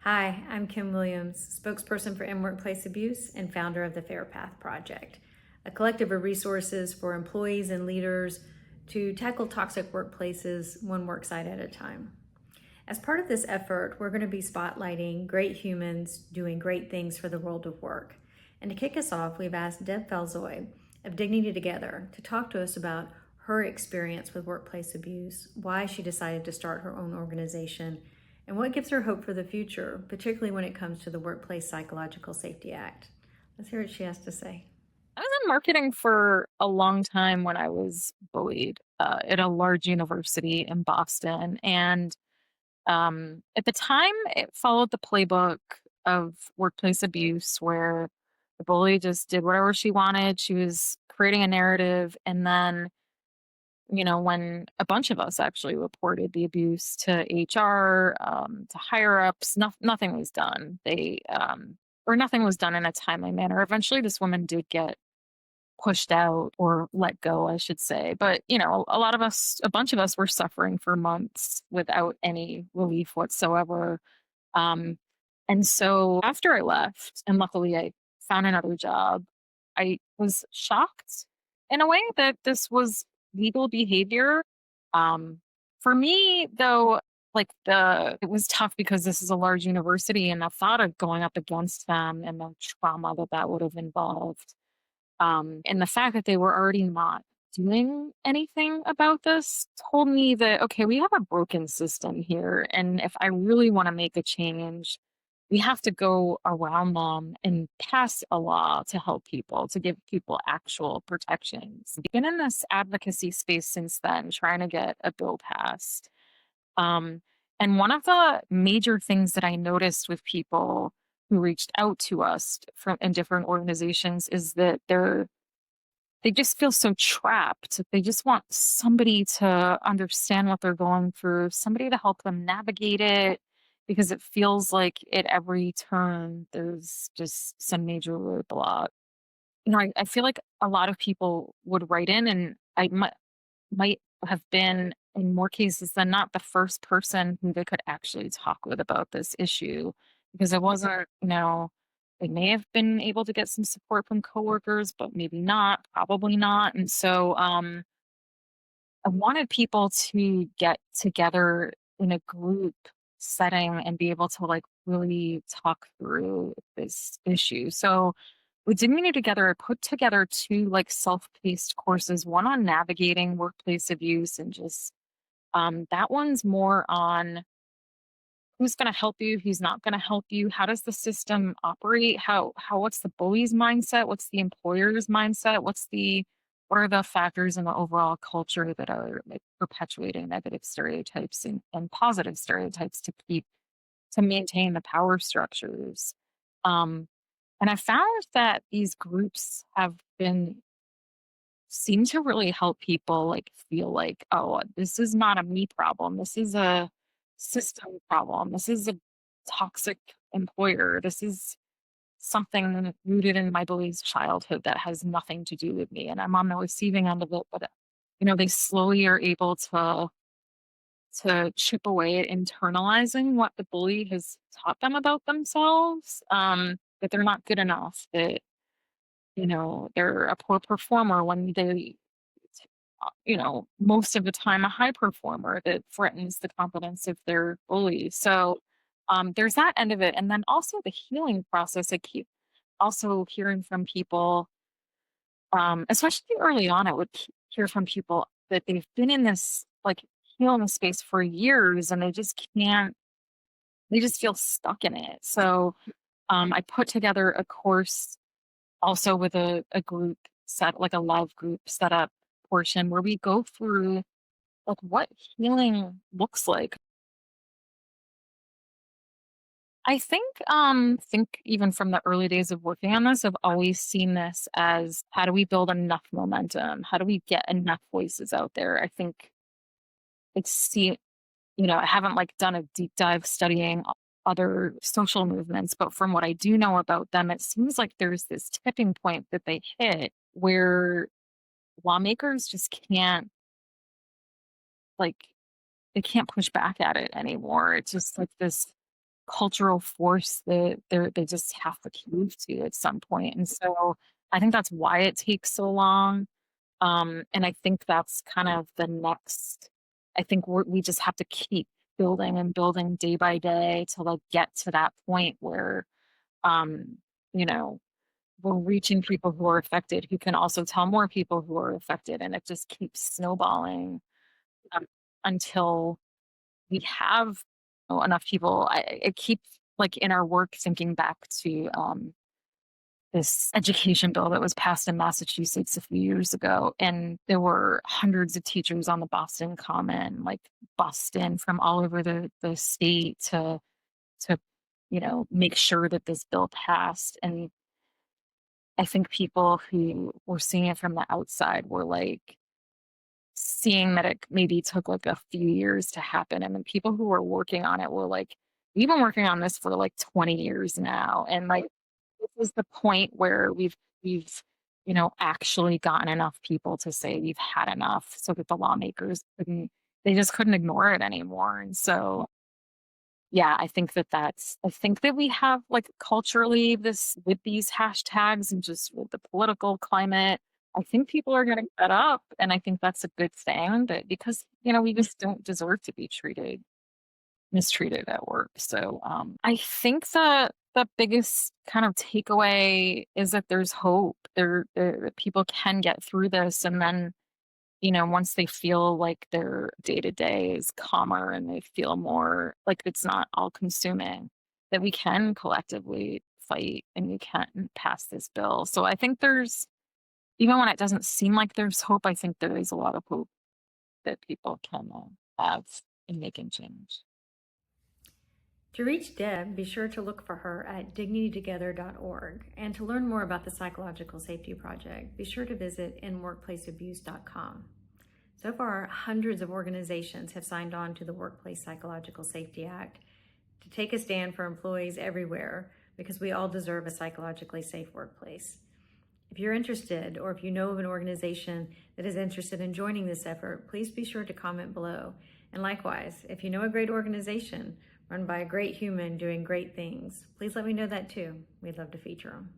Hi, I'm Kim Williams, spokesperson for End Workplace Abuse and founder of the Fair Path Project, a collective of resources for employees and leaders to tackle toxic workplaces one worksite at a time. As part of this effort, we're going to be spotlighting great humans doing great things for the world of work. And to kick us off, we've asked Deb Falzoi of Dignity Together to talk to us about her experience with workplace abuse, why she decided to start her own organization, and what gives her hope for the future, particularly when it comes to the Workplace Psychological Safety Act. Let's hear what she has to say. I was in marketing for a long time when I was bullied at a large university in Boston. And at the time, it followed the playbook of workplace abuse where the bully just did whatever she wanted. She was creating a narrative. And then, when a bunch of us actually reported the abuse to HR, to higher ups, nothing was done. Or nothing was done in a timely manner. Eventually, this woman did get pushed out or let go, I should say. But, a bunch of us were suffering for months without any relief whatsoever. Um, and so after I left, and luckily I found another job, I was shocked in a way that this was legal behavior. Um, for me, though, it was tough because this is a large university and the thought of going up against them and the trauma that would have involved and the fact that they were already not doing anything about this told me that, okay, we have a broken system here. And if I really want to make a change, we have to go around them and pass a law to help people, to give people actual protections. I've been in this advocacy space since then, trying to get a bill passed. Um, and one of the major things that I noticed with people who reached out to us from in different organizations is that they just feel so trapped. They just want somebody to understand what they're going through, somebody to help them navigate it because it feels like at every turn there's just some major roadblock. I feel like a lot of people would write in, and might have been in more cases than not the first person who they could actually talk with about this issue because it wasn't, they may have been able to get some support from coworkers, but maybe not, probably not. And so I wanted people to get together in a group setting and be able to really talk through this issue. So we did meet together. I put together two self-paced courses, one on navigating workplace abuse and just that one's more on who's going to help you, who's not going to help you, how does the system operate, how what's the bully's mindset, what's the employer's mindset, what are the factors in the overall culture that are perpetuating negative stereotypes and positive stereotypes to maintain the power structures. Um, and I found that these groups have been seem to really help people feel like, oh, this is not a me problem. This is a system problem. This is a toxic employer. This is something rooted in my beliefs childhood that has nothing to do with me. And I'm on the receiving end of it. But they slowly are able to chip away at internalizing what the bully has taught them about themselves. That they're not good enough, that they're a poor performer when most of the time a high performer that threatens the confidence of their bully. So there's that end of it. And then also the healing process. I keep also hearing from people, especially early on, I would hear from people that they've been in this healing space for years and they just feel stuck in it. So I put together a course also with a group set, like a live group setup portion where we go through what healing looks like. I think even from the early days of working on this, I've always seen this as how do we build enough momentum? How do we get enough voices out there? I think it's see I haven't done a deep dive studying other social movements, but from what I do know about them, it seems like there's this tipping point that they hit where lawmakers just can't like they can't push back at it anymore. It's just like this cultural force that they just have to cave to at some point. And so I think that's why it takes so long. And I think that's kind of the next. I think we just have to keep building and building day by day to like get to that point where um, you know we're reaching people who are affected who can also tell more people who are affected, and it just keeps snowballing um, until we have enough people. I keep like in our work thinking back to this education bill that was passed in Massachusetts a few years ago, and there were hundreds of teachers on the Boston Common, like bussed in from all over the state to make sure that this bill passed. And I think people who were seeing it from the outside were like seeing that it maybe took like a few years to happen. And then people who were working on it were like, we've been working on this for like 20 years now. And like this is the point where we've actually gotten enough people to say we've had enough so that the lawmakers they just couldn't ignore it anymore. And so yeah, I think that we have like culturally this with these hashtags and just with the political climate, I think people are getting fed up, and I think that's a good thing that because we just don't deserve to be mistreated at work. So I think the biggest kind of takeaway is that there's hope. That people can get through this, and then once they feel like their day to day is calmer and they feel more like it's not all consuming, that we can collectively fight and we can pass this bill. So I think even when it doesn't seem like there's hope, I think there is a lot of hope that people can have in making change. To reach Deb, be sure to look for her at dignitytogether.org. And to learn more about the Psychological Safety Project, be sure to visit endworkplaceabuse.com. So far, hundreds of organizations have signed on to the Workplace Psychological Safety Act to take a stand for employees everywhere because we all deserve a psychologically safe workplace. If you're interested, or if you know of an organization that is interested in joining this effort, please be sure to comment below. And likewise, if you know a great organization run by a great human doing great things, please let me know that too. We'd love to feature them.